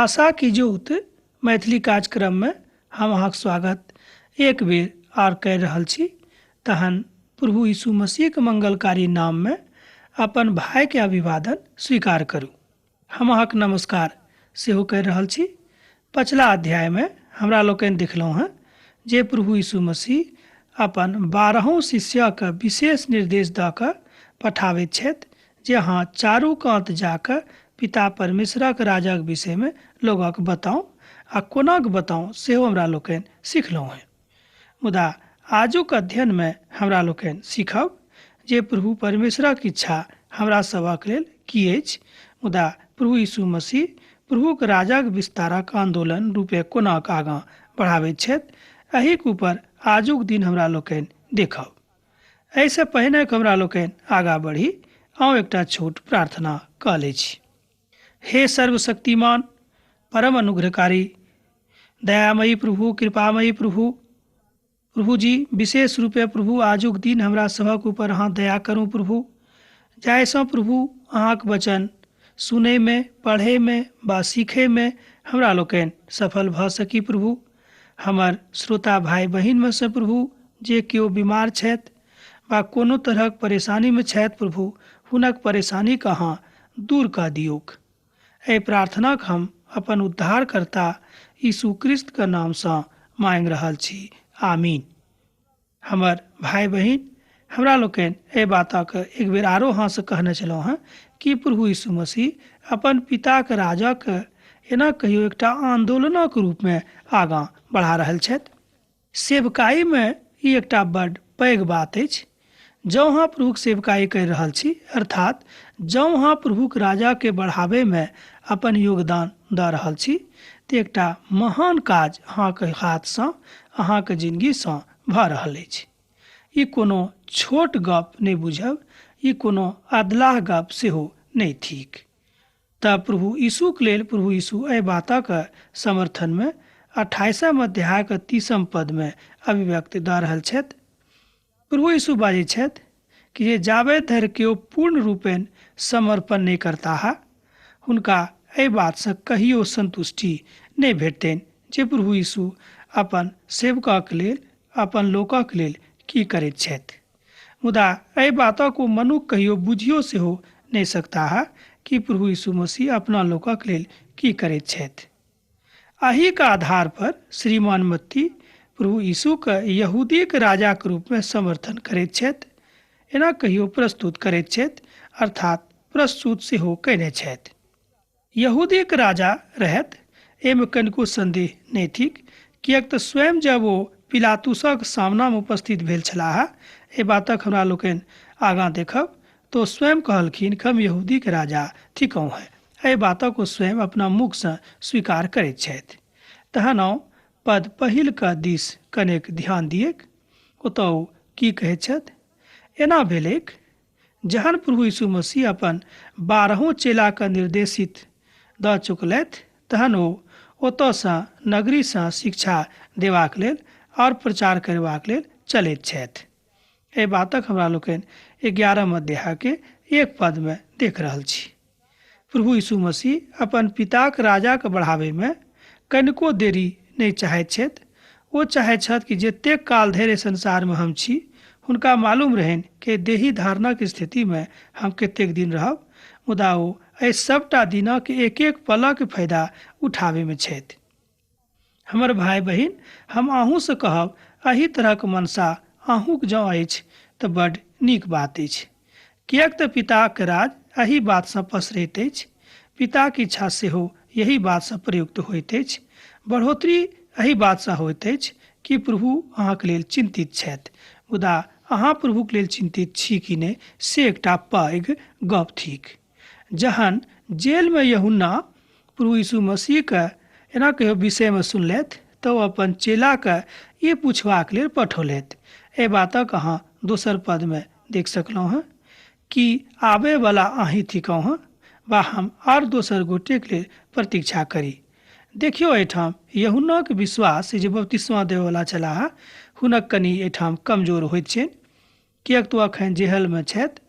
आशा की जोत मैथिली कार्यक्रम में हम अहाँक स्वागत एक बेर आर कर रहल छी। तहन प्रभु यीशु मसीह के मंगलकारी नाम में अपन भाई के अभिवादन स्वीकार करू। हम अहाँक नमस्कार सेहो कर रहल छी। पछिला अध्याय में हमरा लोकनि देखलहुँ हैं जे प्रभु यीशु मसीह अपन 12 शिष्यक विशेष निर्देश दऽ कऽ पठाबैत छथि जे अहाँ चारू कात जाकऽ पिता परमेश्वरक राजक विषय में लोगक बताऊं आ कोनाक बताऊं सेहो हमरा लोकनि सिखलहुँ हैं। मुदा आजुक अध्ययन में हमरा लोकनि सीखब जे प्रभु परमेश्वरक इच्छा हमरा सभक लेल की अछि। मुदा प्रभु यीशु मसीह प्रभुक राजक विस्तारक आंदोलन रूपे कोनाक आगाँ बढ़ाबैत छथि, एहिक ऊपर आजुक दिन हमरा लोकनि देखब। एहिसँ पहिने हमरा लोकनि आगाँ बढ़ी आउ एकटा छोट प्रार्थना कऽ लै छी। हे सर्वशक्तिमान परम अनुग्रहकारी दयामयी प्रभु, कृपामयी प्रभु जी, विशेष रूपे प्रभु आजुक दिन हमरा सभक ऊपर अहाँ दया करूँ प्रभु, जाहिसँ प्रभु अहाँक वचन सुनै में, पढ़ै में वा सीखै में हमरा लोकनि सफल भऽ सकी प्रभु। हमर श्रोता भाई बहिन में से प्रभु जे केओ बीमार छथि वा कोनो तरहक परेशानी में छथि प्रभु, हुनक परेशानी के अहाँ दूर कऽ दियौक। एहि प्रार्थनाक हम अपन उद्धारकर्ता यीशु क्रिस्त के नामसँ मांगि रहल छी, आमीन। हमर भाई बहिन, हमरा लोकनि एहि बातक एक बेर आरो अहाँसँ कहने छलहुँ हैं कि प्रभु यीशु मसीह अपन पिताक राजक एना कहियो एकटा आंदोलनक रूप में आगाँ बढ़ा रहल छथि। सेवकाई में ई एकटा बड्ड पैघ बात अछि। जँ अहाँ प्रभुक सेवकाई कर रहल छी, अर्थात जँ अहाँ प्रभुक राजा के बढ़ावे में अपन योगदान दऽ रहल छी, तऽ एकटा महान काज अहाँके हाथसँ, अहाँके जिंदगीसँ भऽ रहल अछि। ई कोनो छोट गप नहि बुझब, ई कोनो अधलाह गप सेहो नहि थिक। तऽ प्रभु यीशुक लेल प्रभु यीशु एहि बातक समर्थन में 28 अध्याय के 30 पद में अभिव्यक्ति दऽ रहल छथि। प्रभु यीशु बाजै छथि कि जे जाबे धरि केओ पूर्ण रूपेण समर्पण नहीं करता है, हुनका एहि बातसँ कहियो संतुष्टि नहीं भेटतनि जे प्रभु यीशु अपन सेवकक लेल, अपन लोकक लेल की करैत छथि। मुदा एहि बातक ओ मनुष्य कहियो बुझियो सेहो नहीं सकता है कि प्रभु यीशु मसीह अपना लोकक लेल की करैत छथि। एही के आधार पर श्रीमान मत्ती प्रभु यीशु के यहूदी के राजा के रूप में समर्थन करैत छथि, एना कहियो प्रस्तुत करैत छथि, अर्थात प्रस्तुत सेहो कयने छथि। यहूदी के राजा रहत, एहिमे कनिको संदेह नहीं थिक, किएक तऽ स्वयं जब ओ पिलातुसक सामना में उपस्थित भेल छलाह, एहि बातक हमरा लोकनि आगाँ देखब, तो स्वयं कहलखिन कि हम यहूदी के राजा थिकहुँ हैं। एहि बातक ओ स्वयं अपना मुख से स्वीकार करैत छथि। तहन आउ पद पहिल के दिस कनेक ध्यान दियैक। ओतऽ ओ की कहैत छथि? एना भेलैक जहन प्रभु यीशु मसीह अपन 12 चेला के निर्देशित दऽ चुकलथि, तहन ओ ओतऽसँ नगरीसँ शिक्षा देबाक लेल और प्रचार करबाक लेल चलैत छथि। एहि बातक हमरा लोकनि 11 अध्याय के 1 पद में देख रहल छी। प्रभु यीशु मसीह अपन पिताक राजा के बढ़ावे में कनिको देरी नहीं चाहैत छथि। ओ चाहैत छथि कि जतेक काल धरि संसार में हम छी, हुनका मालूम रहनि कि देही धारणक स्थिति में हम कतेक दिन रहब, मुदा ओ एहि सबटा दिनक एक एक पलक फायदा उठावे में छथि। हमर भाई बहिन, हम अहूँसँ कहब, एही तरहक मनसा अहूँक जँ अछि तऽ बड्ड नीक बात अछि, किएक तऽ पिताक राज एही बातसँ पसरैत अछि। पिताक इच्छा सेहो यही बातसँ प्रयुक्त होइत अछि। बढ़ोतरी एही बातसँ होइत अछि कि प्रभु अहाँक लेल चिंतित छथि, मुदा अहाँ प्रभुक लेल चिंतित छी कि नहि से एकटा पैघ गप थिक। जहन जेल में यूहन्ना प्रभु यीशु मसीह के एना कहियो विषय में सुनलथि, तऽ ओ अपन चेला के ई पूछबाक लेल पठौलथि। एहि बातक अहाँ दोसर पद में देख सकलहुँ हैं कि आबे वाला अहीं थिकहुँ हैं, वा हम और दोसर गोटे के लेल प्रतीक्षा करी। देखियो एहिठाम यूहन्ना के विश्वास जे बपतिस्मा देबयवला छलाह, हुनक कनि एहिठाम कमजोर होइत छनि, किएक तो अखन जेहल में छथि।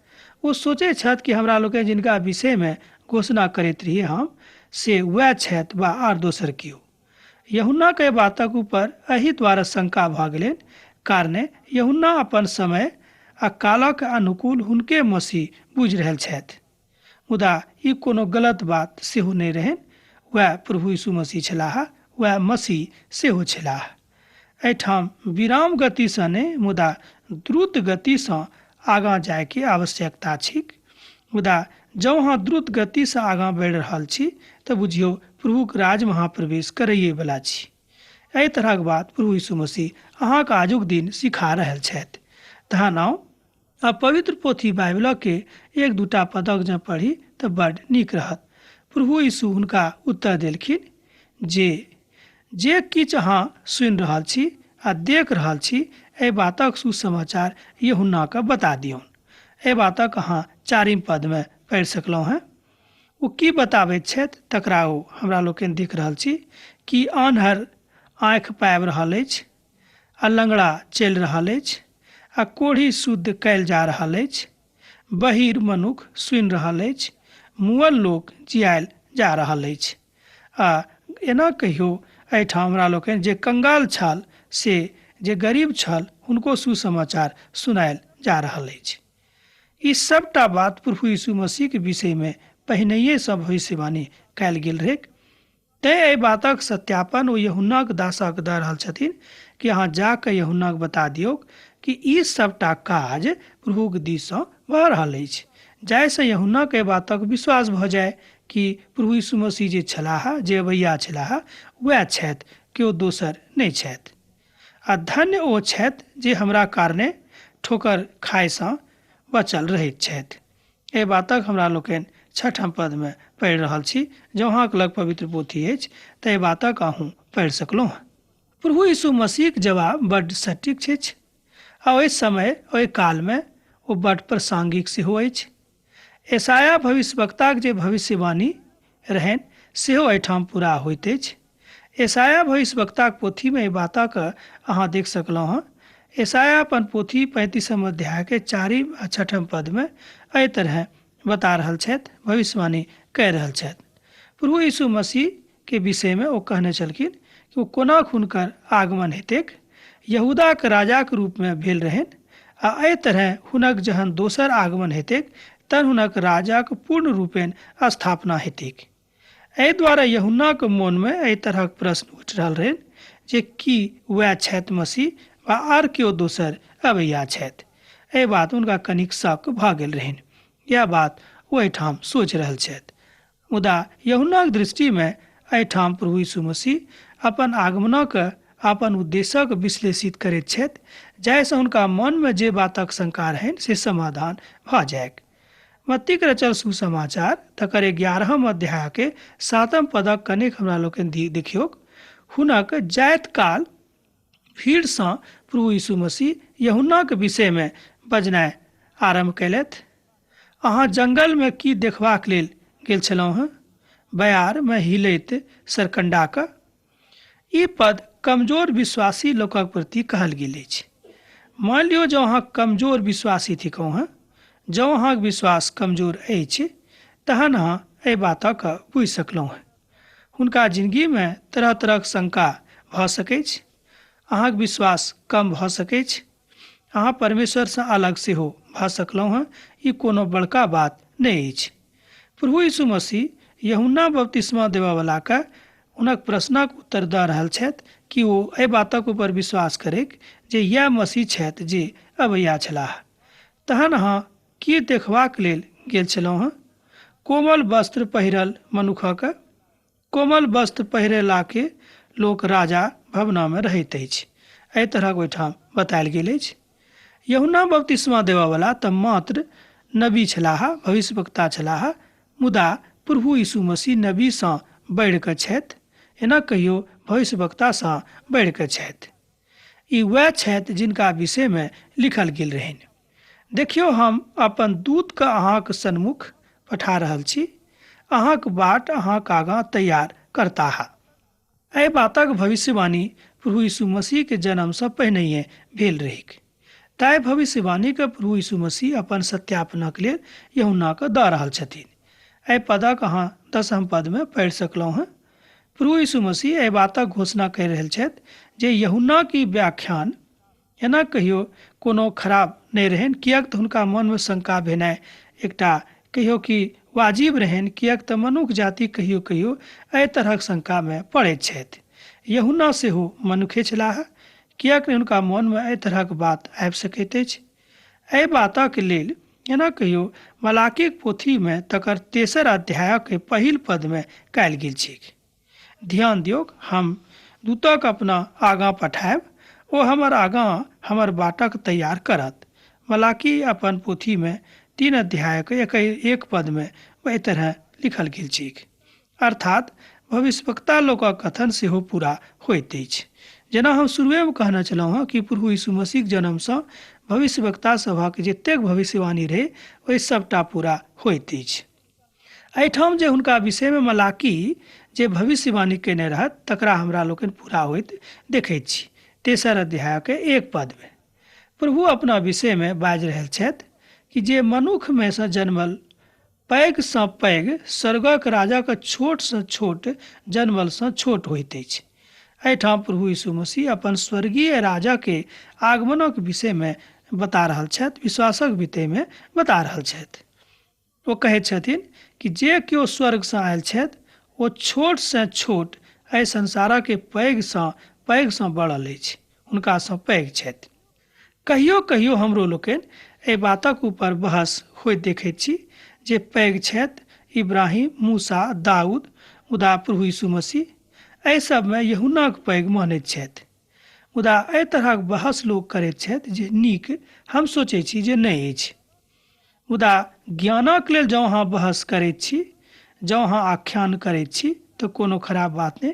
ओ सोचैत छथि कि हमरा लोकनि जिनका विषय में घोषणा करैत रहिए हम, से वह छथि वा आर दोसर केओ। यूहन्ना के बातक ऊपर एहि द्वारा शंका भ गेलनि, कारणे यूहन्ना अपन समय आ कालक अनुकूल हुनके मसीह बुझि रहल छथि। मुदा ई कोनो गलत बात सेहो नहि रहनि। वह प्रभु यीशु मसीह छलाह, वह मसीह सेहो छलाह। एहिठाम विराम गति सँ नहि मुदा द्रुत गति सँ आगाँ जाय के आवश्यकता छिक। मुदा जँ अहाँ द्रुत गति सँ आगाँ बढ़ि रहल छी तऽ बुझियौ प्रभुक राज महाप्रवेश करैए वला छी। एहि तरहक बात प्रभु यीशु मसीह अहाँक आजुक दिन सिखा रहल छथि। तहन आउ आ पवित्र पोथी बाइबल के एक दूटा पदक जँ पढ़ी तऽ बड्ड नीक रहत। प्रभु यीशु हुनका उत्तर देलखिन, जे किछु अहाँ सुनि रहल छी आ देख रहल छी, एहि बातक सुसमाचार यूहन्ना के बता दियौन। एहि बातक अहाँ 4 पद में पढ़ि सकलहुँ हैं। ओ की बताबैत छथि तकरा ओ हमरा लोकनि देख रहल छी कि आन्हर आँखि पाबि रहल अछि, आ लंगड़ा चलि रहल अछि, आ कोढ़ी शुद्ध कयल जा रहल अछि, बहिर मनुख सुनि रहल अछि, मुअल लोक जियाल जा रहल अछि। आ एना कहियो एहिठाम हमरा लोकनि जे कंगाल छल से जे गरीब छल हुनको सुसमाचार सुनायल जा रहल अछि। ई सबटा बात प्रभु यीशु मसीह के विषय में पहिनहिए सँ भविष्यवाणी कयल गेल रहै। तैं एहि बातक सत्यापन ओ यूहन्नाक दासक दऽ रहल छथिन कि अहाँ जाकऽ यूहन्नाक बता दियौ कि ई सबटा काज प्रभुक दिस सँ भऽ रहल अछि, जाहिसँ यूहन्ना के बातक विश्वास भऽ जाय कि प्रभु यीशु मसीह जे छलाह, जे अबैया छलाह, वएह छथि, केओ दोसर नहि छथि। आ धन्य ओ छथि जे हमरा कारणे ठोकर खायसँ बचल रहैत छथि। एहि बातक हमरा लोकनि 6 पद में पढ़ि रहल छी। जँ अहाँके लग पवित्र पोथी अछि तऽ एहि बातक अहूँ पढ़ि सकलहुँ। प्रभु यीशु मसीहक जवाब बड्ड सटीक छै आ ओहि समय ओहि काल में ओ बड्ड प्रासंगिक सेहो अछि। यशायाह भविष्यवक्ताक जे भविष्यवाणी रहनि सेहो एहिठाम पूरा होइत अछि। यशायाह भविष्यवक्ताक पोथी में एहि बातक अहाँ देख सकलहुँ हँ। यशायाह अपन पोथी 35 अध्याय के 4 आ 6 पद में एहि तरह बता रहल छथि, भविष्यवाणी कहि रहल छथि। प्रभु यीशु मसीह के विषय में ओ कहने छलखिन कि ओ कोना हुनकर आगमन हेतैक, यहूदाक राजाक रूप में भेल रहनि, आ एहि तरह हुनक जहन दोसर आगमन हेतैक तहन हुनक राजाक पूर्ण रूपेण स्थापना हेतैक। एहि द्वारा यूहन्नाक मोन में एहि तरहक प्रश्न उठि रहल रहनि जे की वएह छथि मसीह वा आर केओ दोसर अबैया छथि। एहि बात हुनका कनिक शक भऽ गेल रहनि। यह बात ओ एहिठाम सोचि रहल छथि। मुदा यूहन्नाक दृष्टि में एहिठाम प्रभु यीशु मसीह अपन आगमनक अपन उद्देश्यक विश्लेषित करैत छथि, जाहिसँ हुनका मन में जे बातक शंका रहनि से समाधान भऽ जायक। मत्तीक रचल सुसमाचार तकर 11 अध्याय के 7 पदक कनिक हमरा लोकनि देखियौ। हुनक जायत काल भीड़ सँ प्रभु यीशु मसीह यूहन्नाक विषय में बजनाइ आरंभ कयलथि। अहाँ जंगल में की देखबाक लेल गेल छलहुँ हँ? बयार में हिलैत सरकंडाक। ई पद कमजोर विश्वासी लोकक प्रति कहल गेल अछि। मान लियौ जँ अहाँ कमजोर विश्वासी थिकहुँ हँ, जँ अहाँक विश्वास कमजोर अछि तहन अहाँ एहि बातक बुझि सकलहुँ हँ। हुनका जिंदगी में तरह तरहक शंका भऽ सकैत अछि, अहाँक विश्वास कम भऽ सकैत अछि, अहाँ परमेश्वर सँ अलग सेहो भऽ सकलहुँ हँ। ई कोनो बड़का बात नहि अछि। प्रभु यीशु मसीह यूहन्ना बपतिस्मा देबयवला के हुनक प्रश्नक उत्तर दऽ रहल छथि कि ओ एहि बातक ऊपर विश्वास करैक जे यह मसीह छथि जे अबैया छलाह। तहन अहाँ की देखबाक लेल गेल छलहुँ हँ? कोमल वस्त्र पहिरल मनुखक। कोमल वस्त्र पहिरेलाके लोक राजा भवना में रहैत अछि। एहि तरहक ओहिठाम बतायल गेल अछि। यूहन्ना बपतिस्मा देबयवला तऽ मात्र नबी छलाह, भविष्यवक्ता छलाह, मुदा प्रभु यीशु मसीह नबी सँ बढ़ि कऽ छथि। एना कहियो भविष्यवक्ता सँ बढ़ि कऽ छथि। ई वएह छथि जिनका विषय में लिखल गेल रहनि। देखियौ, हम अपन दूत के अहाँक सन्मुख पठा रहल छी, अहाँक बाट अहाँक आगाँ तैयार करताह। एहि बातक भविष्यवाणी प्रभु यीशु मसीह के जन्म सँ पहिनहिए भेल रहैक। ताहि भविष्यवाणी के प्रभु यीशु मसीह अपन सत्यापनक लेल यूहन्ना के दऽ रहल छथिन। एहि पदक अहाँ 10म पद में पढ़ि सकलहुँ हैं। प्रभु यीशु मसीह एहि बातक घोषणा कहि रहल छथि जे यूहन्ना की व्याख्यान एना कहियो कोनो खराब नहीं रहन, किएक तऽ हुनका मन में शंका भेनाइ एकटा कहियो कि वाजिब रहन, किएक तऽ मनुख जाति कहियो कहियो एहि तरहक शंका में पड़ैत छथि। यूहन्ना सेहो मनुखे छलाह, किएक नहि हुनका मन में एहि तरहक बात आबि सकैत अछि। एहि बातक लेल एना कहियो मलाकीक पोथी में तकर 3 अध्यायक पहिल पद में कयल गेल छैक। ध्यान दियौक, हम दूतक अपना आगाँ पठायब, ओ हमर आगाँ हमर बाटक तैयार करत। मलाकी अपन पोथी में 3 अध्यायक 1 पद में एहि तरह लिखल गेल छैक। अर्थात भविष्यवक्ता लोकक कथन सेहो पूरा होइत अछि। जेना हम शुरुए में कहने छलहुँ हँ कि प्रभु यीशु मसीहक जन्म से भविष्यवक्ता सभक जतेक भविष्यवाणी रहे ओहि सबटा पूरा होइत अछि। एहिठाम जे हुनका विषय में मलाकी जे भविष्यवाणी केने रहत तकरा हमरा लोकनि पूरा होइत देखैत छी। 3 अध्याय के 1 पद में प्रभु अपना विषय में बाजि रहल छथि कि जे मनुख में से जन्मल पैघ सँ पैघ स्वर्गक राजाक छोट सँ छोट जन्मल सँ छोट होइत अछि। एहिठाम प्रभु यीशु मसीह अपन स्वर्गीय राजा के आगमनक विषय में बता रहल छथि, विश्वासक विषय में बता रहल छथि। ओ कहैत छथिन कि जे केओ स्वर्ग से आयल छथि ओ छोट से छोट एहि संसारक पैघ सँ बढ़ल अछि, हुनका सँ पैघ छथि। कहियो कहियो हमरो लोकनि एहि बातक ऊपर बहस होइत देखैत छी जे पैघ छथि इब्राहिम, मूसा, दाऊद, मुदा प्रभु यीशु मसीह एहि सब में यूहन्नाक पैघ मानैत छथि। मुदा एहि तरहक बहस लोक करैत छथि जे नीक हम सोचैत छी जे नहि अछि। मुदा ज्ञानक लेल जँ अहाँ बहस करैत छी, जँ अहाँ आख्यान करैत छी तऽ कोनो खराब बात नहि।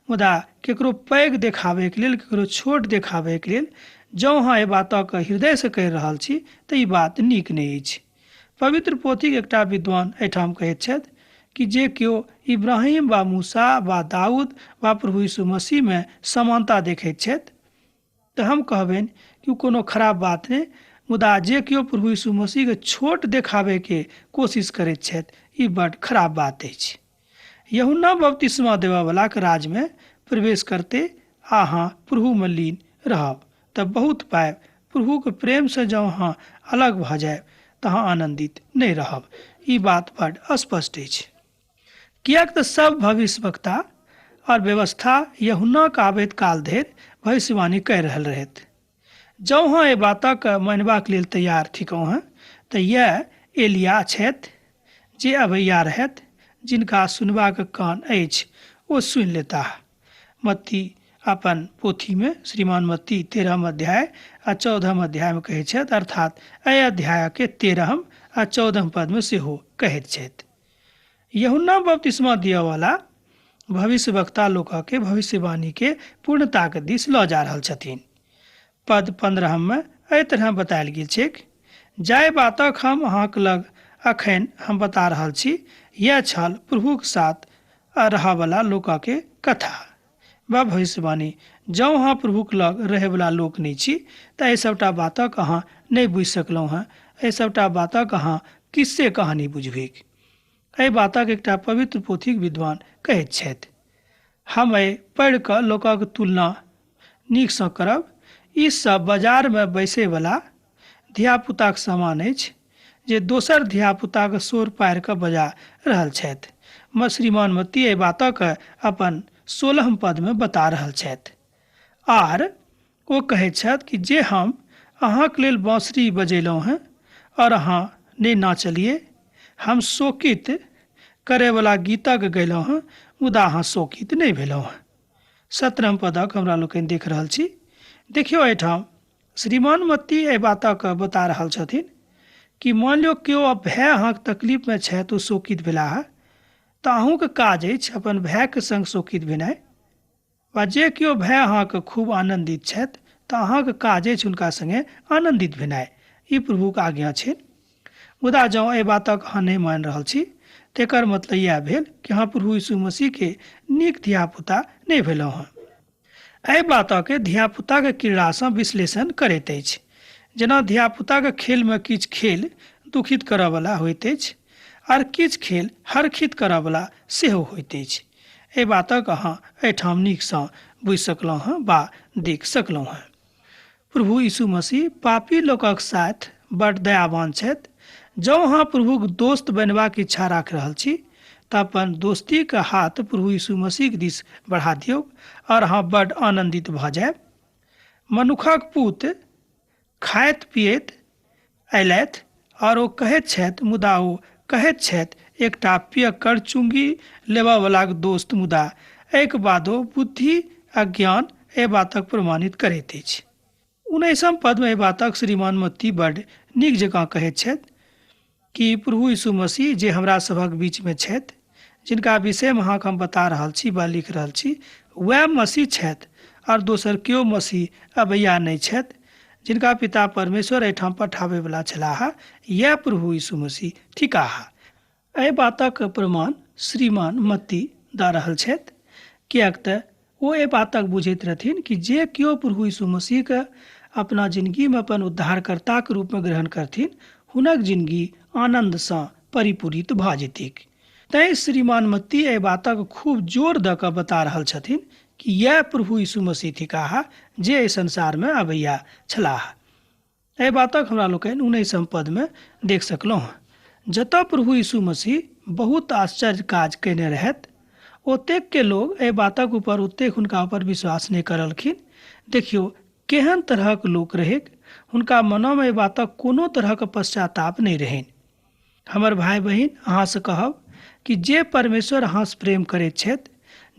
मुदा केकरो पैघ देखाबैके लेल, केकरो छोट देखाबैके लेल जँ अहाँ एहि बातक हृदय से कहि रहल छी तऽ ई बात नीक नहि अछि। पवित्र पोथीक एकटा विद्वान एहिठाम कहैत छथि कि जे केओ इब्राहिम वा मूसा वा दाऊद वा प्रभु यीशु मसीह में समानता देखैत छथि तऽ हम कहबनि कि कोनो खराब बात नहि। मुदा जे केओ प्रभु यीशु मसीह के छोट देखाबे के कोशिश करैत छथि ई बड़ खराब बात अछि। यूहन्ना बपतिस्मा देबयवला के राज में प्रवेश करते अहाँ प्रभु में लीन रहब तऽ बहुत पाएब। प्रभु के प्रेम से जँ अहाँ अलग भऽ जायब तऽ अहाँ आनंदित नहीं रहब। ई बात बड़ स्पष्ट अछि, किएक तऽ सब भविष्यवक्ता और व्यवस्था यूहन्नाक आबैत काल धरि भविष्यवाणी कहि रहल रहथि। जँ अहाँ एहि बातक मानबाक लेल तैयार थिकहुँ हैं तऽ यह एलिया छथि जे अबैया रहथि, जिनका सुनबाक कान अछि ओ सुनि लेताह। मत्ती अपन पोथी में श्रीमान मत्ती 13 अध्याय आ 14 अध्याय में कहैत छथि, अर्थात एहि अध्याय के 13 आ 14 पद में सेहो कहैत छथि। यूहन्ना बपतिस्मा दियवला भविष्यवक्ता लोक के भविष्यवाणी के पूर्णता के दिस लऽ जा रहल छथिन। पद 15 में एहि तरह बतायल गेल छैक, जाहि बातक हम अहाँक लग अखन हम बता रहल छी यह छल प्रभुक साथ रहयवला लोक के कथा वा भविष्यवाणी। जँ अहाँ प्रभुक लग रहयवला लोक नहीं छी तऽ एहि सबटा बातक अहाँ नहीं बुझि सकलहुँ हैं। एहि सबटा बातक अहाँ किससे कहानी बुझबैक। एहि बातक एकटा पवित्र पोथीक विद्वान कहैत छथि, हम एहि पढ़ि कऽ लोकक तुलना नीक सँ करब। ई सब बाजार में बैसैवला धियापुताक समान अछि जे दोसर धियापुताक सोर पारि कऽ बजा रहल छथि। श्रीमान मत्ती एहि बातक अपन 16 पद में बता रहल छथि। आर ओ कहैत छथि कि जे हम अहाँक लेल बाँसुरी बजेलहुँ हैं और अहाँ नहीं नाचलिए, हम शोकित करैवला गीतक गयलहुँ हैं मुदा अहाँ शोकित नहीं भेलहुँ हैं। 17 पदक हमरा लोकनि देख रहल छी। देखियौ एहिठाम श्रीमान मत्ती एहि बातक बता रहल छथिन कि मान लियौ केओ भाय अहाँके तकलीफ में छथि, ओ शोकित भेलाह तऽ अहूँके काज अछि अपन भायके संग शोकित भेनाइ। वा जे केओ भाय अहाँके खूब आनंदित छथि तऽ अहाँके काज अछि हुनका संगे आनंदित भेनाइ। ई प्रभुक आज्ञा छै। मुदा जँ एहि बातक अहाँ नहीं मान रहल छी तेकर मतलब यह भेल कि अहाँ प्रभु यीशु मसीह के नीक धियापुता नहीं भेलहुँ हैं। एहि बातक धियापुता के क्रीड़ा सँ विश्लेषण करैत अछि। जेना धियापुता के खेल में किछु खेल दुखित करयवला होइत अछि आर किछ खेल हरखित करयवला सेहो होइत अछि। एहि बातक अहाँ एहिठाम नीकसँ बुझि सकलहुँ हेँ वा देख सकलहुँ हेँ। प्रभु यीशु मसीह पापी लोकक साथ बड़ दयावान छथि। जँ अहाँ प्रभुक दोस्त बनबाक इच्छा राखि रहल छी तऽ अपन दोस्तीके हाथ प्रभु यीशु मसीहके दिस बढ़ा दियौ और अहाँ बड्ड आनन्दित भऽ जायब। मनुखक पुत्र खाइत पियैत अयलथि और ओ कहैत छथि, मुदा ओ कहैत छथि एकटा पियक्कड़ चुंगी लेबयवलाक दोस्त, मुदा एहिके बादो बुद्धि आ ज्ञान एहि बातक प्रमाणित करैत अछि। 19 पदमे एहि बातक श्रीमान मत्ती बड्ड नीक जकाँ कहैत छथि कि प्रभु यीशु मसीह जे हमरा सभक बीचमे छथि, जिनका विषयमे अहाँके हम बता रहल छी वा लिख रहल छी, वएह मसीह छथि और दोसर केओ मसीह अबैया नहि छथि। जिनका पिता परमेश्वर एहिठाम पठाबैवला छलाह, इएह प्रभु यीशु मसीह थिकाह। एहि बातक प्रमाण श्रीमान मत्ती दऽ रहल छथि, किएक तऽ ओ एहि बातक बुझैत रहथिन कि जे केओ प्रभु यीशु मसीहके अपना जिन्दगीमे अपन उद्धारकर्ताके रूपमे ग्रहण करथिन, हुनक जिन्दगी आनन्दसँ परिपूरित भऽ जेतैक। तैँ श्रीमान मत्ती एहि बातक खूब जोर दऽ कऽ बता रहल छथिन कि इएह प्रभु यीशु मसीह थिकाह जे एहि संसारमे अबैया छलाह। एहि बातक हमरा लोकनि 19 पदमे देख सकलहुँ हेँ। जतऽ प्रभु यीशु मसीह बहुत आश्चर्य काज कयने रहथि, ओतेक के लोग एहि बातक ऊपर ओतेक हुनका ऊपर विश्वास नहि करलखिन। देखियौ केहन तरहक लोक रहै, हुनका मनोमे एहि बातक कोनो तरहक पश्चाताप नहि रहनि। हमर भाई बहिन, अहाँसँ कहब कि जे परमेश्वर अहाँसँ प्रेम करैत छथि,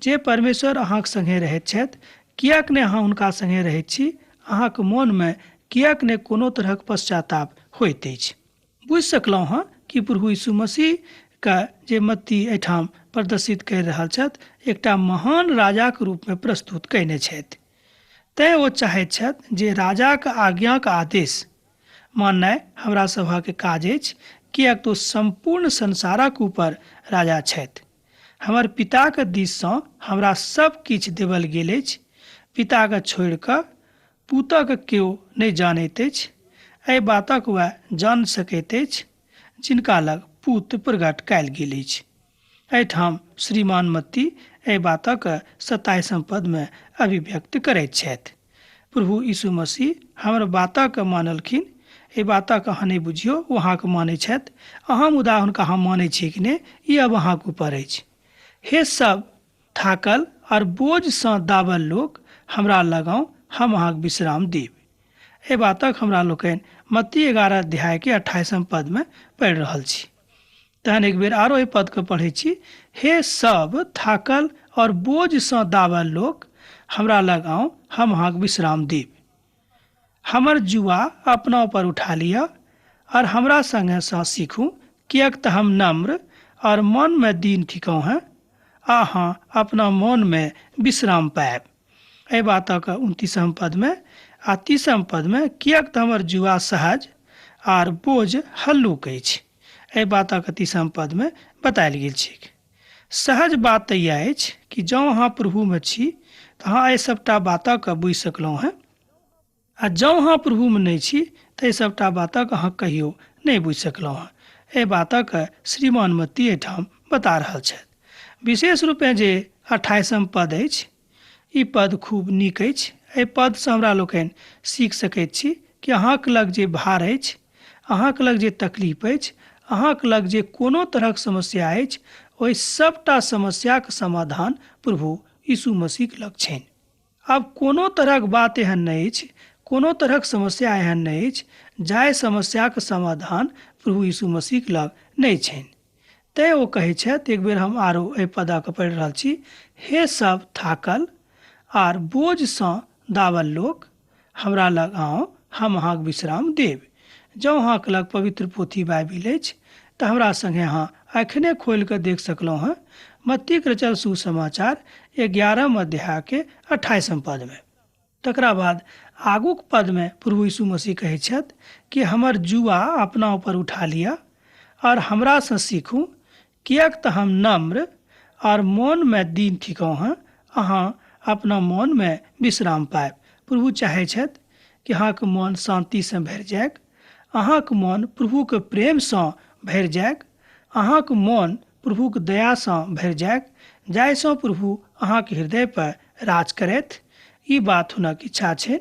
जे परमेश्वर अहाँके सङ्गे रहैत छथि, किएक नहि अहाँ हुनका सङ्गे रहैत छी, अहाँके मोनमे किएक नहि कोनो तरहक पश्चाताप होइत अछि। बुझि सकलहुँ हँ कि प्रभु यीशु मसीहके जे मत्ती एहिठाम प्रदर्शित करि रहल छथि, एकटा महान राजाके रूपमे प्रस्तुत कयने छथि। तैँ ओ चाहैत छथि जे राजाके आज्ञाके आदेश माननाइ हमरा सभक काज अछि, किएक तऽ सम्पूर्ण संसारक ऊपर राजा छथि। हमर पिताके दिससँ हमरा सब किछु देवल गेल अछि। पिताके छोड़ि कऽ पुतक केओ नहि जानैत अछि। एहि बातक वह जान सकैत अछि जिनका लग पुत्र प्रगट कयल गेल अछि। एहिठाम श्रीमान मत्ती एहि बातक 27 पदमे अभिव्यक्त करैत छथि। प्रभु यीशु मसीह हमर बातक मानलखिन। एहि बातक अहाँ नहि बुझियौ, ओ अहाँके मानै छथि, अहाँ मुदा हुनका हम मानै छी कि नहि, ई अब अहाँके ऊपर अछि। हे सब थाकल और बोझसँ दाबल लोक, हमरा लगाउ, हम अहाँके विश्राम देब। एहि बातक हमरा लोकनि मत्ती 11 अध्यायके 28 पदमे पढ़ि रहल छी। तहन एक बेर आरो एहि पदके पढ़ै छी। हे सब थाकल और बोझसँ दाबल लोक, हमरा लगाउ, हम अहाँके विश्राम देब। हमर जुआ अपना ऊपर उठा लिअ और हमरा संगे सँ सीखू, किएक तऽ हम नम्र और मनमे दीन थिकहुँ हैं, अहाँ अपना मनमे विश्राम पायब। एहि बातक 29 पदमे आ 30 पदमे किएक तऽ हमर जुआ सहज आर बोझ हल्लुक अछि, एहि बातक 30 पदमे बतायल गेल छै। सहज बात तऽ इएह अछि कि जँ अहाँ प्रभुमे छी तऽ अहाँ एहि सभटा बातक बुझि सकलहुँ हेँ, आ जँ अहाँ प्रभुमे नहि छी तऽ एहि सभटा बातक अहाँ कहियो नहि बुझि सकलहुँ हेँ। एहि बातक श्रीमान मत्ती एहिठाम बता रहल छथि। विशेष रूपे जे 28 पद अछि, ई पद खूब नीक अछि। एहि पदसँ हमरा लोकनि सीख सकैत छी कि अहाँके लग जे भार अछि, अहाँके लग जे तकलीफ अछि, अहाँके लग जे कोनो तरहक समस्या अछि, ओहि सभटा समस्याके समाधान प्रभु यीशु मसीहके लग छनि। आब कोनो तरहक बात एहन नहि अछि, कोनो तरहक समस्या एहन नहि अछि जाहि समस्याके समाधान प्रभु यीशु मसीहके लग नहि छनि। तैँ ओ कहै छथि, एक बेर हम आरो एहि पदके पढ़ि रहल छी। हे सब थाकल आर बोझसँ दाबल लोक, हमरा लग आउ, हम अहाँके विश्राम देब। जँ अहाँके लग पवित्र पोथी बाइबिल अछि तऽ हमरा सङ्गे अहाँ एखने खोलि कऽ देख सकलहुँ हेँ मत्तीके रचल सुसमाचार 11 अध्यायके 28 पदमे। तकरा बाद आगूक पदमे प्रभु यीशु मसीह कहै छथि कि हमर जुआ अपना ऊपर उठा लिअ और हमरासँ सीखू, किएक तऽ हम नम्र और मोनमे दीन थिकहुँ हैं, अहाँ अपना मोनमे विश्राम पायब। प्रभु चाहै छथि कि अहाँके मोन शान्तिसँ भरि जायक, अहाँके मोन प्रभुके प्रेमसँ भरि जायक, अहाँक मन प्रभुक दयासँ भरि जायक, जाहिसँ प्रभु अहाँके हृदय पर राज करथि। ई बात हुनक इच्छा छनि।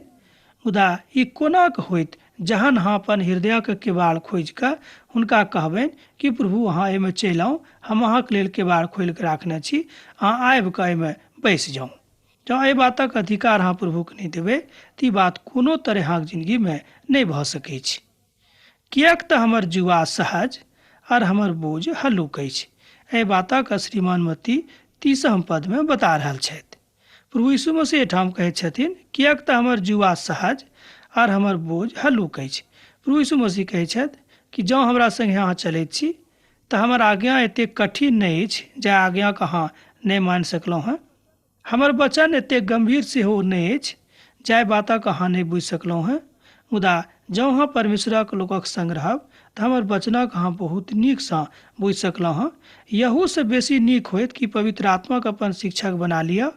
मुदा ई कोना होइत जहन अहाँ अपन हृदयक केवाड़ खोजि कऽ हुनका कहबनि कि प्रभु अहाँ एहिमे चलि आउ, हम अहाँके लेल केवाड़ खोलि कऽ राखने छी, अहाँ आबि कऽ एहिमे बैसि जाउ। जँ एहि बातक अधिकार अहाँ प्रभुके नहि देबै तऽ ई बात कोनो तरह अहाँके जिन्दगीमे नहि भऽ सकैत छै। किएक तऽ हमर जुआ सहज और हमर बोझ हल्लुक अछि। एहि बातक श्रीमान मत्ती 30 पदमे बता रहल छथि। प्रभु यीशु मसीह एहिठाम कहैत छथिन, किएक तऽ हमर जुआ सहज और हमर बोझ हल्लुक अछि। प्रभु यीशु मसीह कहैत छथि कि जँ हमरा संगे अहाँ चलैत छी तऽ हमर आज्ञा एतेक कठिन नहि अछि जे आज्ञाके अहाँ नहि मानि सकलहुँ हँ। हमर वचन एतेक गम्भीर सेहो नहि अछि जाहि बातक अहाँ नहि बुझि सकलहुँ हँ। मुदा जँ अहाँ परमेश्वरक लोकक संग रहब तऽ हमर वचनक अहाँ बहुत नीकसँ बुझि सकलहुँ हँ। यहूसँ बेसी नीक होइत कि पवित्र आत्माक अपन शिक्षक बना लिअ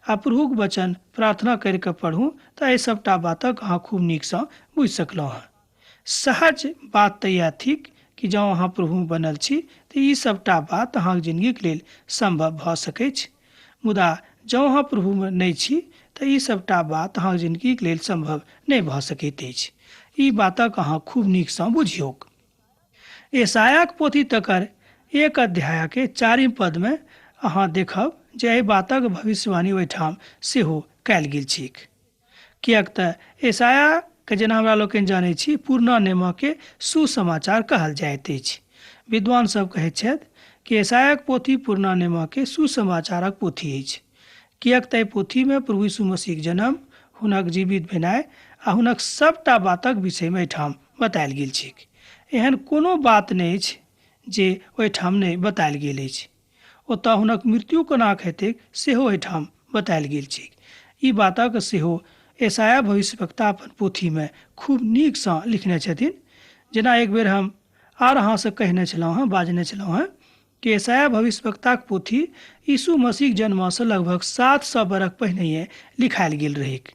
आ प्रभुक वचन प्रार्थना करि कऽ पढ़ू तऽ एहि सभटा बातक अहाँ खूब नीकसँ बुझि सकलहुँ हँ। सहज बात तऽ इएह थिक कि जँ अहाँ प्रभु बनल छी तऽ ई सभटा बात अहाँके जिन्दगीके लेल सम्भव भऽ सकैत छै। मुदा जँ अहाँ प्रभुमे नहि छी तऽ ई सभटा बात अहाँके जिन्दगीके लेल सम्भव नहि भऽ सकैत अछि। ई बातक अहाँ खूब नीकसँ बुझियौक। यशायाक पोथी तकर 1 अध्यायके 4 पदमे अहाँ देखब जे एहि बातक भविष्यवाणी ओहिठाम सेहो कयल गेल छैक। किएक तऽ यशायाके जेना हमरा लोकनि जानै छी पुरना नेमके सुसमाचार कहल जाइत अछि। विद्वान सब कहैत छथि कि यशायाक पोथी पुरना नेमके सुसमाचारक पोथी अछि। किएक तऽ एहि पोथीमे प्रभु यीशु मसीहक जन्म, हुनक जीवित भेनाइ आ हुनक सभटा बातक विषयमे एहिठाम बतायल गेल छैक। एहन कोनो बात नहि अछि जे ओहिठाम नहि बतायल गेल अछि। ओतऽ हुनक मृत्यु कोना हेतैक सेहो एहिठाम बतायल गेल छैक। ई बातक सेहो यशाया भविष्यवक्ता अपन पोथीमे खूब नीकसँ लिखने छथिन। जेना एक बेर हम आर अहाँसँ कहने छलहुँ हँ, बाजने छलहुँ हँ कि यशाया भविष्यवक्ताक पोथी यीशु मसीहक जन्मसँ लगभग 700 बरख पहिनहिए लिखायल गेल रहैक।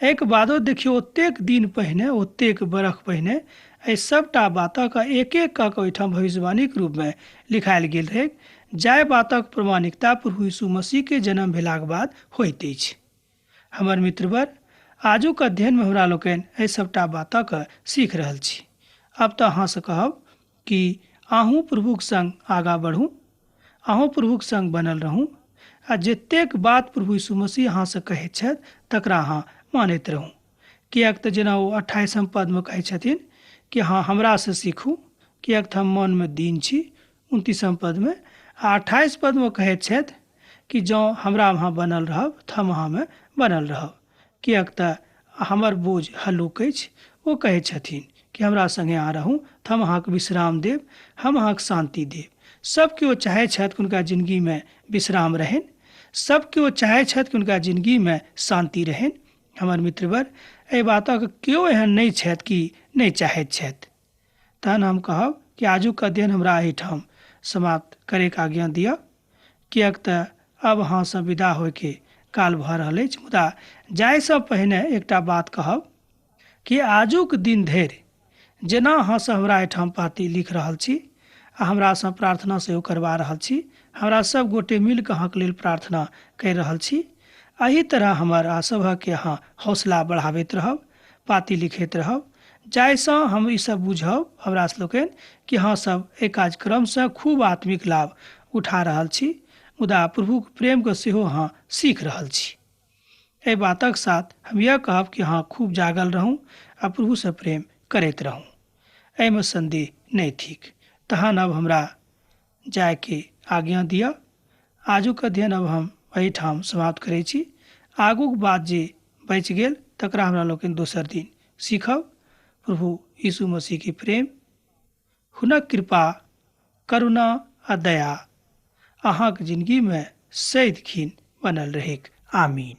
एहिके बादो देखियौ ओतेक दिन पहिने, ओतेक बरख पहिने एहि सभटा बातक एक एक कऽ कऽ ओहिठाम भविष्यवाणीके रूपमे लिखायल गेल रहैक, जाहि बातक प्रमाणिकता प्रभु यीशु मसीहके जन्म भेलाक बाद होइत अछि। हमर मित्रवर, आजुक अध्ययनमे हमरा लोकनि एहि सभटा बातक सीख रहल छी। आब तऽ अहाँसँ कहब कि अहूँ प्रभुक संग आगाँ बढ़ू, अहूँ प्रभुक संग बनल रहू आ जतेक बात प्रभु यीशु मसीह अहाँसँ कहैत छथि तकरा अहाँ मानैत रहू। किएक तऽ जेना ओ 28 पदमे कहैत छथिन कि हाँ हमरासँ सीखू किएक तऽ हम मनमे दीन छी, 29 पदमे। आ 28 पदमे कहैत छथि कि जँ हमरा अहाँ बनल रहब तऽ हम अहाँमे बनल रहब, किएक तऽ हमर बोझ हल्लुक अछि। ओ कहैत छथिन कि हमरा संगे अहाँ रहू तऽ हम अहाँके विश्राम देब, हम अहाँके शान्ति देब। सब केओ चाहैत छथि कि हुनका जिन्दगीमे विश्राम रहनि, सब केओ चाहैत छथि कि हुनका जिन्दगीमे शान्ति रहनि। हमर मित्रवर, एहि बातक केओ एहन नहि छथि कि नहि चाहैत छथि। तहन हम कहब कि आजुक अध्ययन हमरा एहिठाम समाप्त करैके आज्ञा दिअ, किएक तऽ अब अहाँसँ विदा होइके काल भऽ रहल अछि। मुदा जाइसँ पहिने एकटा बात कहब कि आजुक दिन धरि जेना अहाँसँ हमरा एहिठाम पाती लिख रहल छी आ हमरासँ प्रार्थना सेहो करबा रहल छी, हमरा सब गोटे मिल कऽ अहाँके लेल प्रार्थना करि रहल छी, एही तरह हमर आ सभके अहाँ हौसला बढ़ाबैत रहब, पाती लिखैत रहब, जाहिसँ हम ईसभ बुझब हमरा लोकनि कि अहाँ सब एहि कार्यक्रमसँ खूब आत्मिक लाभ उठा रहल छी, मुदा प्रभुक प्रेमके सेहो अहाँ सीख रहल छी। एहि बातक साथ हम यह कहब कि अहाँ खूब जागल रहू आ प्रभुसँ प्रेम करैत रहू। एहिमे संदेह नहि थिक। तहन अब हमरा जायके आज्ञा दिअ। आजुक अध्ययन अब हम एहिठाम समाप्त करै छी। आगूक बात जे बचि गेल तकरा हमरा लोकनि दोसर दिन सीखब। प्रभु यीशु मसीहके प्रेम, हुनक कृपा, करुणा आ दया अहाँक जिन्दगीमे सदिखन बनल रहैक। आमीन।